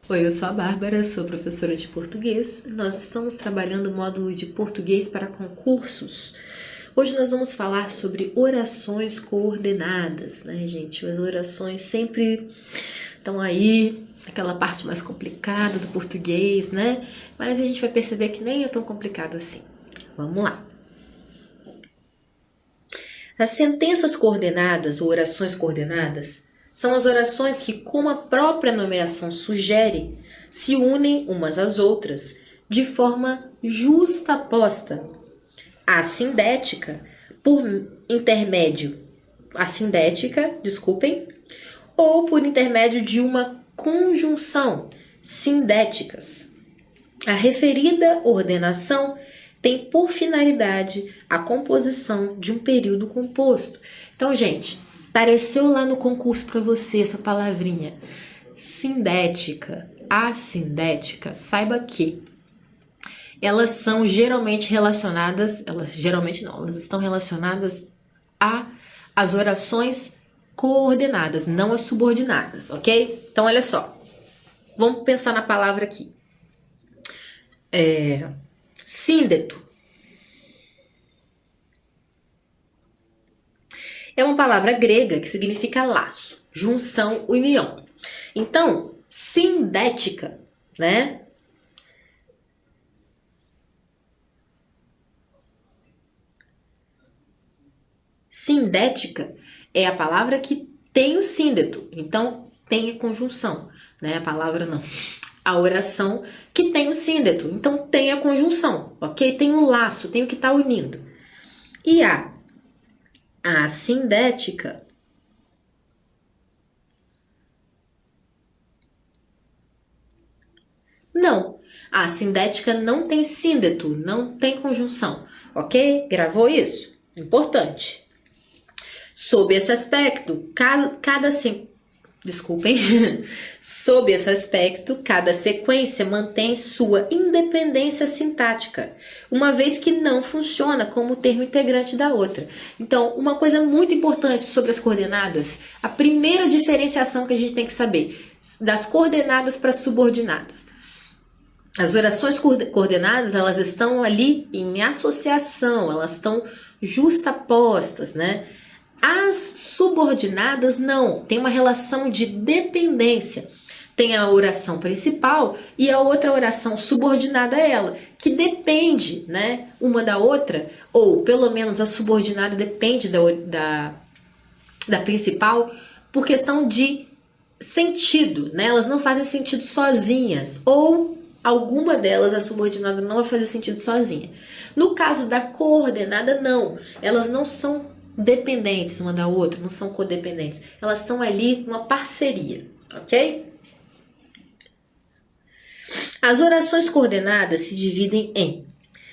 Oi, eu sou a Bárbara, sou professora de português. Nós estamos trabalhando o módulo de português para concursos. Hoje nós vamos falar sobre orações coordenadas, né, gente? As orações sempre estão aí, aquela parte mais complicada do português, né? Mas a gente vai perceber que nem é tão complicado assim. Vamos lá. As sentenças coordenadas ou orações coordenadas são as orações que, como a própria nomeação sugere, se unem umas às outras de forma justaposta, assindética, por intermédio, ou por intermédio de uma conjunção, sindéticas. A referida ordenação tem por finalidade a composição de um período composto. Então, gente, apareceu lá no concurso para você essa palavrinha sindética, assindética, saiba que elas são geralmente relacionadas, elas estão relacionadas às orações coordenadas, não as subordinadas, ok? Então, olha só, vamos pensar na palavra aqui. Síndeto é uma palavra grega que significa laço, junção, união. Então, sindética, né? Sindética é a palavra que tem o síndeto, então tem a conjunção, né? A palavra não. A oração que tem o síndeto, então tem a conjunção, ok? Tem um laço, tem o que está unindo. E a assindética não. A assindética não tem síndeto, não tem conjunção, ok? Gravou isso? Importante. Sob esse aspecto, sob esse aspecto, cada sequência mantém sua independência sintática, uma vez que não funciona como termo integrante da outra. Então, uma coisa muito importante sobre as coordenadas, a primeira diferenciação que a gente tem que saber, das coordenadas para subordinadas. As orações coordenadas, elas estão ali em associação, elas estão justapostas, né? As subordinadas não, tem uma relação de dependência. Tem a oração principal e a outra oração subordinada a ela, que depende, né, uma da outra, ou pelo menos a subordinada depende da principal, por questão de sentido, né? Elas não fazem sentido sozinhas, ou alguma delas, a subordinada não vai fazer sentido sozinha. No caso da coordenada, não, elas não são dependentes uma da outra, não são codependentes. Elas estão ali numa parceria, ok? As orações coordenadas se dividem em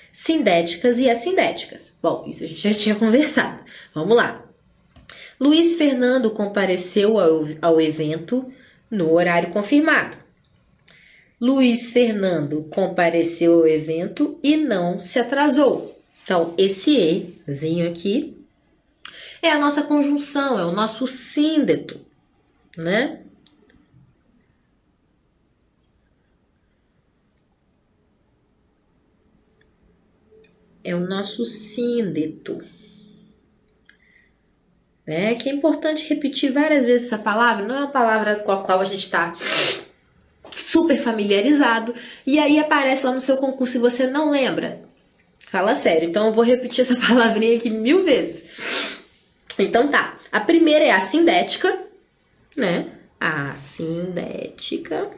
sindéticas e assindéticas. Bom, isso a gente já tinha conversado. Vamos lá. Luiz Fernando compareceu ao evento no horário confirmado. Luiz Fernando compareceu ao evento e não se atrasou. Então, esse ezinho aqui é a nossa conjunção, é o nosso síndeto, né? É o nosso síndeto. Né? Que é importante repetir várias vezes essa palavra, não é uma palavra com a qual a gente está super familiarizado, e aí aparece lá no seu concurso e você não lembra. Fala sério, então eu vou repetir essa palavrinha aqui 1000 vezes. Então tá, a primeira é a sindética, né? A sindética.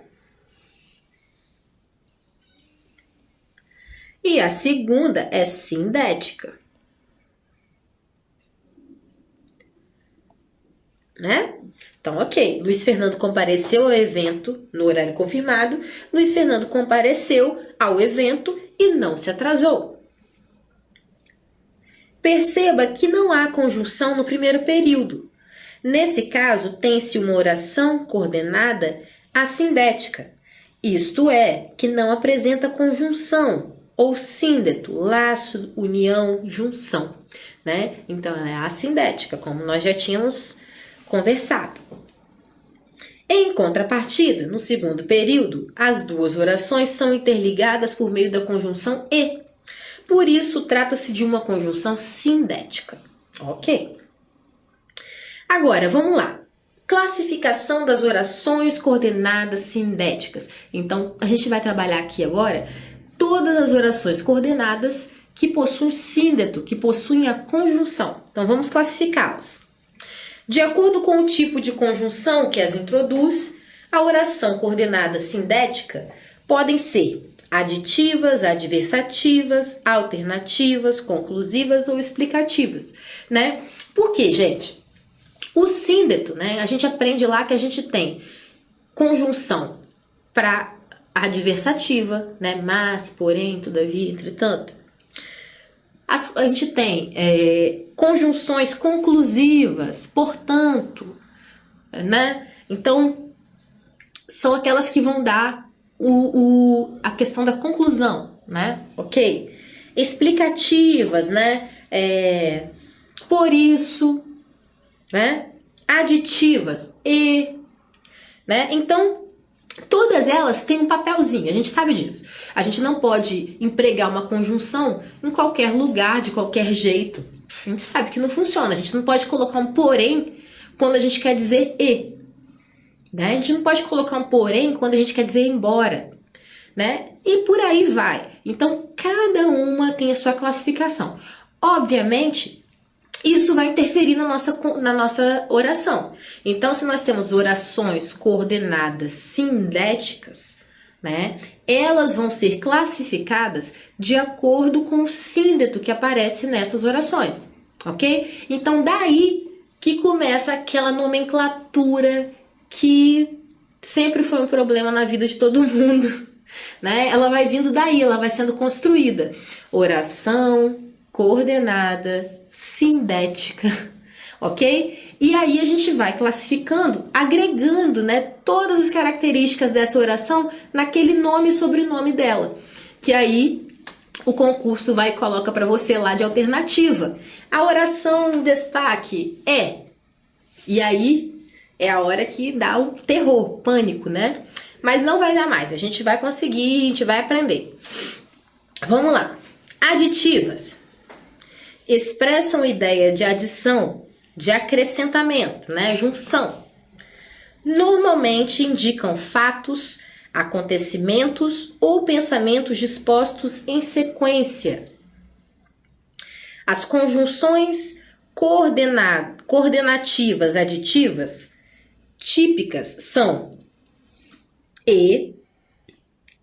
E a segunda é sindética. Né? Então, ok. Luiz Fernando compareceu ao evento no horário confirmado. Luiz Fernando compareceu ao evento e não se atrasou. Perceba que não há conjunção no primeiro período. Nesse caso, tem-se uma oração coordenada assindética. Isto é, que não apresenta conjunção, ou síndeto, laço, união, junção. Né? Então, ela é assindética, como nós já tínhamos conversado. Em contrapartida, no segundo período, as duas orações são interligadas por meio da conjunção e. Por isso, trata-se de uma conjunção sindética. Ok. Agora, vamos lá. Classificação das orações coordenadas sindéticas. Então, a gente vai trabalhar aqui agora todas as orações coordenadas que possuem síndeto, que possuem a conjunção. Então, vamos classificá-las. De acordo com o tipo de conjunção que as introduz, a oração coordenada sindética podem ser aditivas, adversativas, alternativas, conclusivas ou explicativas, né? Por quê, gente? O síndeto, né? A gente aprende lá que a gente tem conjunção para adversativa, né? Mas, porém, todavia, entretanto. A gente tem conjunções conclusivas, portanto, né? Então, são aquelas que vão dar a questão da conclusão, né? Ok? Explicativas, né? Por isso, né? Aditivas e, né? Então, todas elas têm um papelzinho, a gente sabe disso. A gente não pode empregar uma conjunção em qualquer lugar, de qualquer jeito. A gente sabe que não funciona. A gente não pode colocar um porém quando a gente quer dizer e. Né? A gente não pode colocar um porém quando a gente quer dizer embora. Né? E por aí vai. Então, cada uma tem a sua classificação. Obviamente, isso vai interferir na nossa oração. Então, se nós temos orações coordenadas sindéticas, né, elas vão ser classificadas de acordo com o síndeto que aparece nessas orações, ok? Então, daí que começa aquela nomenclatura que sempre foi um problema na vida de todo mundo, né? Ela vai vindo daí, ela vai sendo construída. Oração coordenada sindética, ok? E aí a gente vai classificando, agregando, né, todas as características dessa oração naquele nome e sobrenome dela. Que aí o concurso vai e coloca para você lá de alternativa. A oração em destaque é. E aí é a hora que dá o terror, pânico, né? Mas não vai dar mais, a gente vai conseguir, a gente vai aprender. Vamos lá. Aditivas. Expressam ideia de adição, de acrescentamento, né? Junção. Normalmente indicam fatos, acontecimentos ou pensamentos dispostos em sequência. As conjunções coordenativas aditivas típicas são e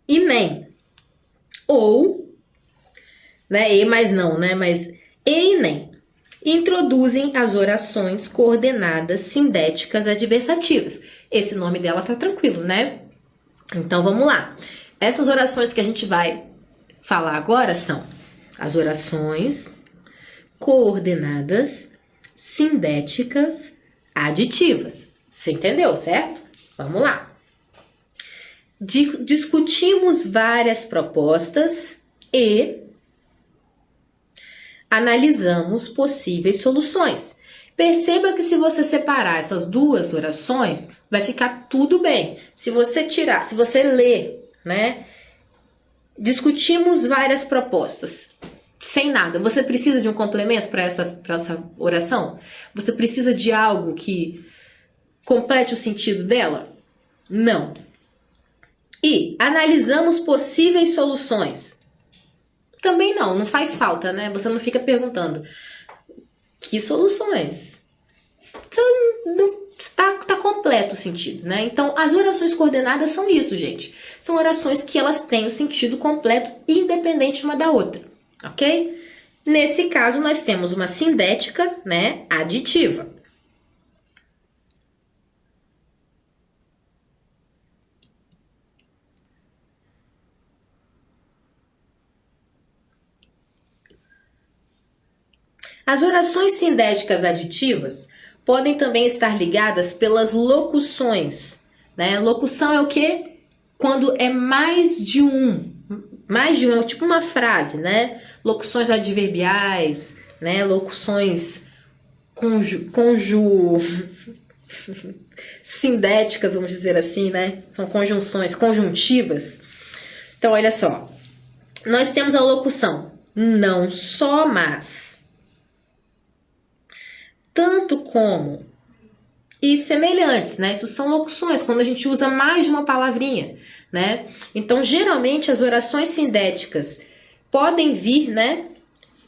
nem. Ou, né? E mais não, né? Mas e nem. Introduzem as orações coordenadas sindéticas adversativas. Esse nome dela tá tranquilo, né? Então vamos lá. Essas orações que a gente vai falar agora são as orações coordenadas sindéticas aditivas. Você entendeu, certo? Vamos lá. Discutimos várias propostas e analisamos possíveis soluções. Perceba que se você separar essas duas orações, vai ficar tudo bem. Se você ler, né? Discutimos várias propostas. Sem nada. Você precisa de um complemento para essa oração? Você precisa de algo que complete o sentido dela? Não. E analisamos possíveis soluções. Também não faz falta, né? Você não fica perguntando que soluções. Então, tá completo o sentido, né? Então, as orações coordenadas são isso, gente. São orações que elas têm o sentido completo, independente uma da outra, ok? Nesse caso, nós temos uma sindética, né, aditiva. As orações sindéticas aditivas podem também estar ligadas pelas locuções, né? Locução é o quê? Quando é mais de um, é tipo uma frase, né? Locuções adverbiais, né? Locuções sindéticas, vamos dizer assim, né? São conjunções conjuntivas. Então, olha só. Nós temos a locução não só, mas. Tanto como. E semelhantes, né? Isso são locuções, quando a gente usa mais de uma palavrinha, né? Então, geralmente, as orações sindéticas podem vir, né?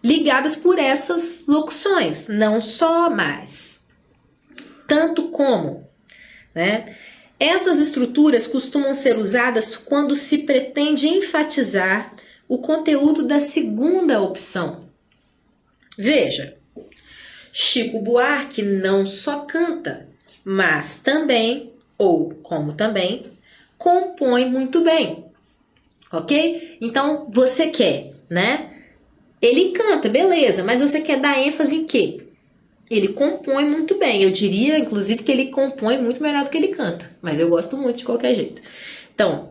Ligadas por essas locuções. Não só, mas. Tanto como, né? Essas estruturas costumam ser usadas quando se pretende enfatizar o conteúdo da segunda opção. Veja, Chico Buarque não só canta, mas também, ou como também, compõe muito bem, ok? Então, você quer, né? Ele canta, beleza, mas você quer dar ênfase em quê? Ele compõe muito bem. Eu diria, inclusive, que ele compõe muito melhor do que ele canta. Mas eu gosto muito de qualquer jeito. Então,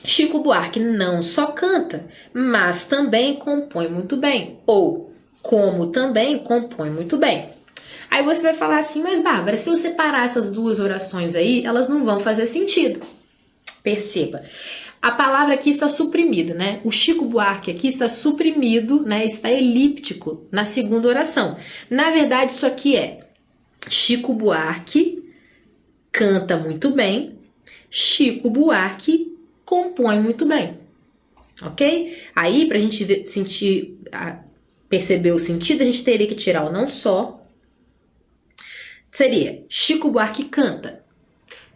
Chico Buarque não só canta, mas também compõe muito bem. Ou, como também compõe muito bem. Aí você vai falar assim, mas Bárbara, se eu separar essas duas orações aí, elas não vão fazer sentido. Perceba. A palavra aqui está suprimida, né? O Chico Buarque aqui está suprimido, né? Está elíptico na segunda oração. Na verdade, isso aqui é Chico Buarque canta muito bem, Chico Buarque compõe muito bem, ok? Aí, para a gente perceber o sentido, a gente teria que tirar o não só. Seria Chico Buarque canta,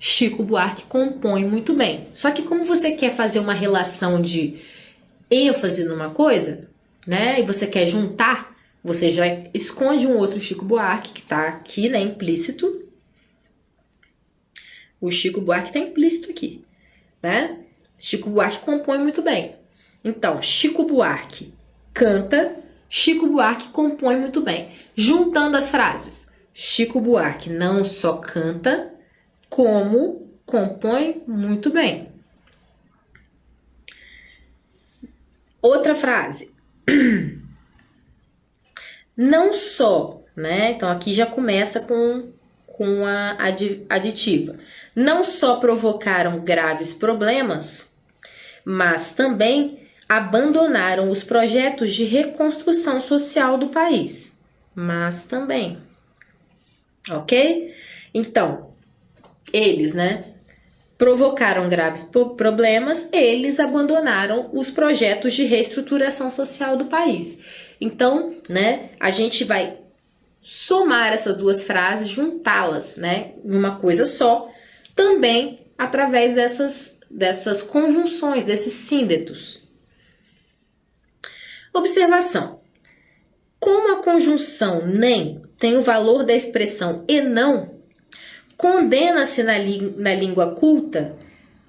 Chico Buarque compõe muito bem. Só que como você quer fazer uma relação de ênfase numa coisa, né? E você quer juntar, você já esconde um outro Chico Buarque que tá aqui, né? Implícito. O Chico Buarque tá implícito aqui, né? Chico Buarque compõe muito bem. Então, Chico Buarque canta, Chico Buarque compõe muito bem. Juntando as frases, Chico Buarque não só canta, como compõe muito bem. Outra frase. Não só, né? Então aqui já começa com a aditiva. Não só provocaram graves problemas, mas também abandonaram os projetos de reconstrução social do país. Mas também. Ok? Então, eles, né, provocaram graves problemas, eles abandonaram os projetos de reestruturação social do país. Então, né, a gente vai somar essas duas frases, juntá-las, né, em uma coisa só, também através dessas conjunções, desses síndetos. Observação. Como a conjunção nem tem o valor da expressão e não, condena-se na língua culta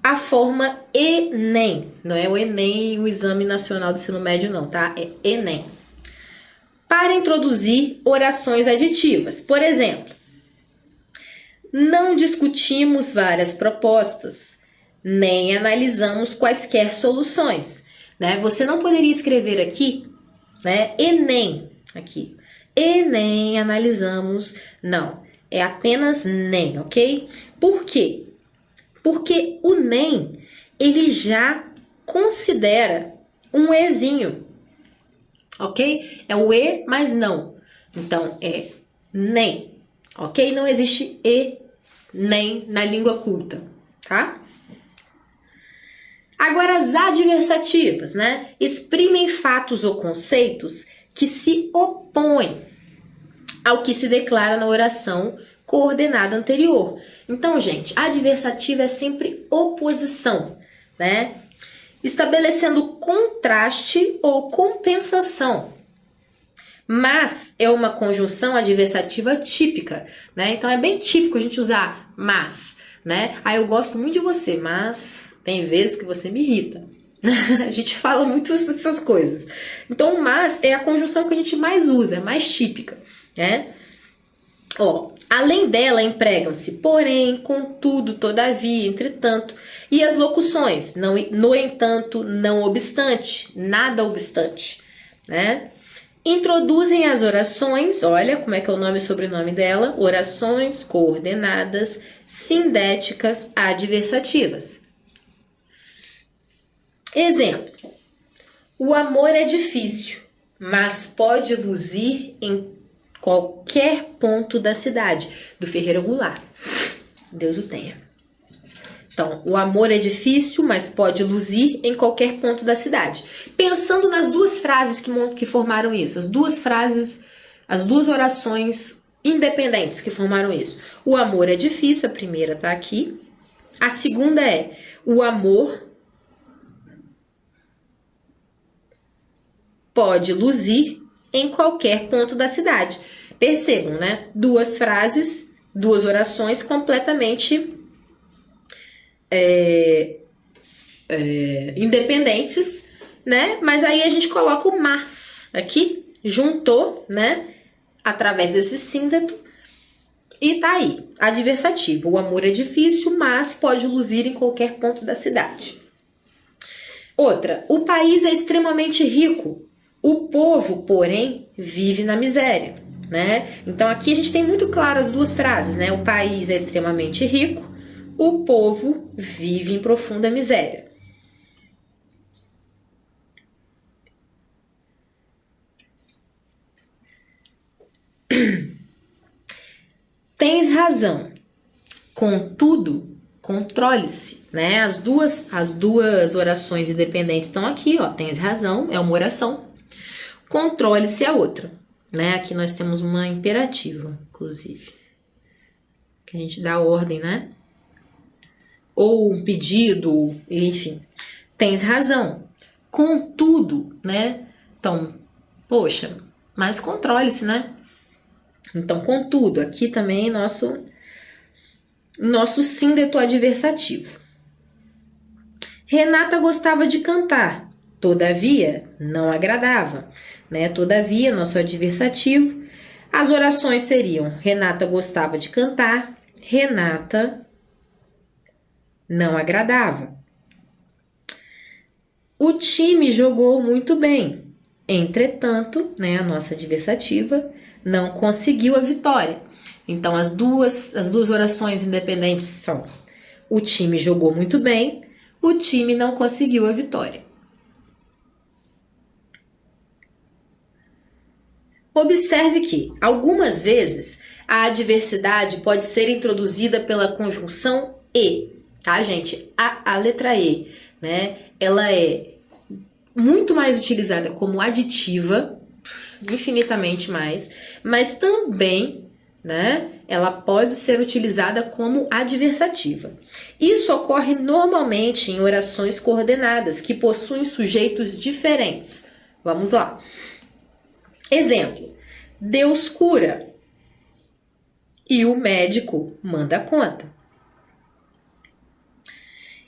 a forma ENEM. Não é o ENEM, o Exame Nacional do Ensino Médio, não, tá? É ENEM. Para introduzir orações aditivas. Por exemplo, não discutimos várias propostas, nem analisamos quaisquer soluções. Né? Você não poderia escrever aqui, né? ENEM, aqui. ENEM, analisamos. Não. É apenas NEM, ok? Por quê? Porque o NEM, ele já considera um Ezinho, ok? É o E, mas não. Então, é NEM, ok? Não existe E, NEM na língua culta, tá? Agora, as adversativas, né? Exprimem fatos ou conceitos que se opõem ao que se declara na oração coordenada anterior. Então, gente, a adversativa é sempre oposição, né? Estabelecendo contraste ou compensação. Mas é uma conjunção adversativa típica, né? Então é bem típico a gente usar mas, né? Ah, eu gosto muito de você, mas tem vezes que você me irrita. A gente fala muito dessas coisas. Então, mas é a conjunção que a gente mais usa, é mais típica, né? Ó, além dela, empregam-se porém, contudo, todavia, entretanto, e as locuções, não, no entanto, não obstante, nada obstante, né? Introduzem as orações, olha como é que é o nome e sobrenome dela, orações coordenadas, sindéticas, adversativas. Exemplo: o amor é difícil, mas pode luzir em qualquer ponto da cidade. Do Ferreira Goulart. Deus o tenha. Então, o amor é difícil, mas pode luzir em qualquer ponto da cidade. Pensando nas duas frases que formaram isso, as duas frases, as duas orações independentes que formaram isso. O amor é difícil, a primeira tá aqui. A segunda é: o amor pode luzir em qualquer ponto da cidade. Percebam, né? Duas frases, duas orações completamente independentes, né? Mas aí a gente coloca o mas aqui, juntou, né? Através desse síndeto, e tá aí, adversativo. O amor é difícil, mas pode luzir em qualquer ponto da cidade. Outra, o país é extremamente rico. O povo, porém, vive na miséria, né? Então aqui a gente tem muito claro as duas frases, né? O país é extremamente rico, o povo vive em profunda miséria. Tens razão. Contudo, controle-se, né? As duas orações independentes estão aqui, ó. Tens razão, é uma oração. Controle-se a outra, né? Aqui nós temos uma imperativa, inclusive, que a gente dá ordem, né? Ou um pedido, enfim. Tens razão. Contudo, né? Então, poxa, mas controle-se, né? Então, contudo, aqui também nosso síndeto adversativo. Renata gostava de cantar, todavia não agradava, né? Todavia, nosso adversativo. As orações seriam: Renata gostava de cantar, Renata não agradava. O time jogou muito bem, entretanto, né, a nossa adversativa não conseguiu a vitória. Então, as duas orações independentes são: o time jogou muito bem, o time não conseguiu a vitória. Observe que, algumas vezes, a adversidade pode ser introduzida pela conjunção e, tá, gente? A letra E, né? Ela é muito mais utilizada como aditiva, infinitamente mais, mas também, né, ela pode ser utilizada como adversativa. Isso ocorre normalmente em orações coordenadas, que possuem sujeitos diferentes. Vamos lá. Exemplo: Deus cura e o médico manda conta.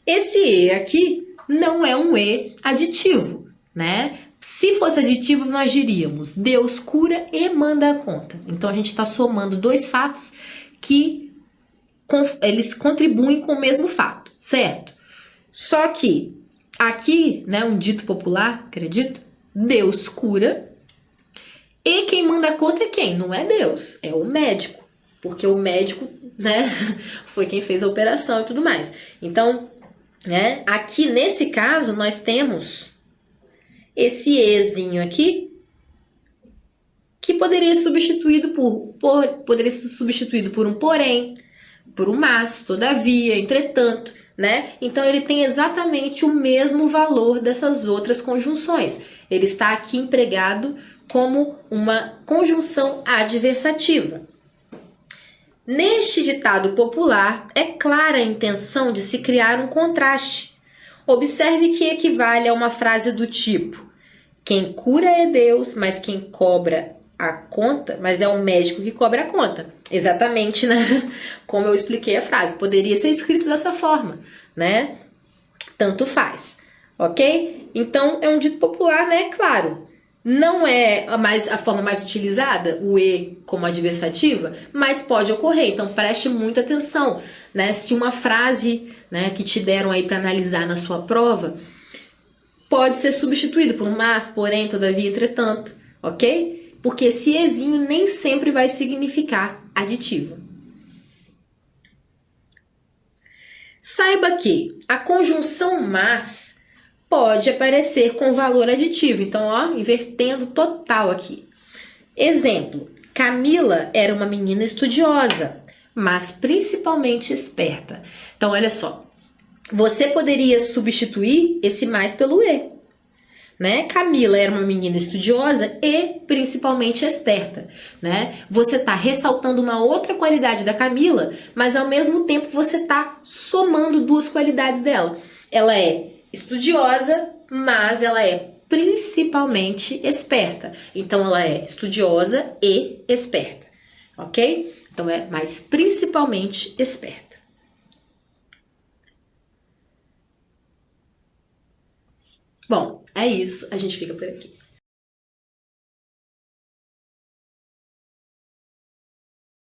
Esse E aqui não é um E aditivo, né? Se fosse aditivo, nós diríamos Deus cura e manda conta. Então, a gente está somando dois fatos que eles contribuem com o mesmo fato, certo? Só que aqui, né, um dito popular, acredito, Deus cura e quem manda conta é quem? Não é Deus, é o médico. Porque o médico, né, foi quem fez a operação e tudo mais. Então, né, aqui nesse caso, nós temos esse ezinho aqui, que poderia ser substituído por um porém, por um mas, todavia, entretanto, né? Então ele tem exatamente o mesmo valor dessas outras conjunções. Ele está aqui empregado como uma conjunção adversativa. Neste ditado popular, é clara a intenção de se criar um contraste. Observe que equivale a uma frase do tipo: quem cura é Deus, mas quem cobra a conta, mas é o médico que cobra a conta. Exatamente, né? Como eu expliquei a frase. Poderia ser escrito dessa forma, né? Tanto faz, ok? Então, é um dito popular, né? Claro, não é a forma mais utilizada, o E como adversativa, mas pode ocorrer. Então, preste muita atenção, né? Se uma frase, né, que te deram aí para analisar na sua prova, pode ser substituído por mas, porém, todavia, entretanto, ok? Porque esse ezinho nem sempre vai significar aditivo. Saiba que a conjunção mas pode aparecer com valor aditivo. Então, ó, invertendo total aqui. Exemplo, Camila era uma menina estudiosa, mas principalmente esperta. Então, olha só, você poderia substituir esse mais pelo e, né? Camila era uma menina estudiosa e principalmente esperta, né? Você está ressaltando uma outra qualidade da Camila, mas ao mesmo tempo você está somando duas qualidades dela. Ela é estudiosa, mas ela é principalmente esperta. Então ela é estudiosa e esperta, ok? Então é mais principalmente esperta. Bom, é isso. A gente fica por aqui.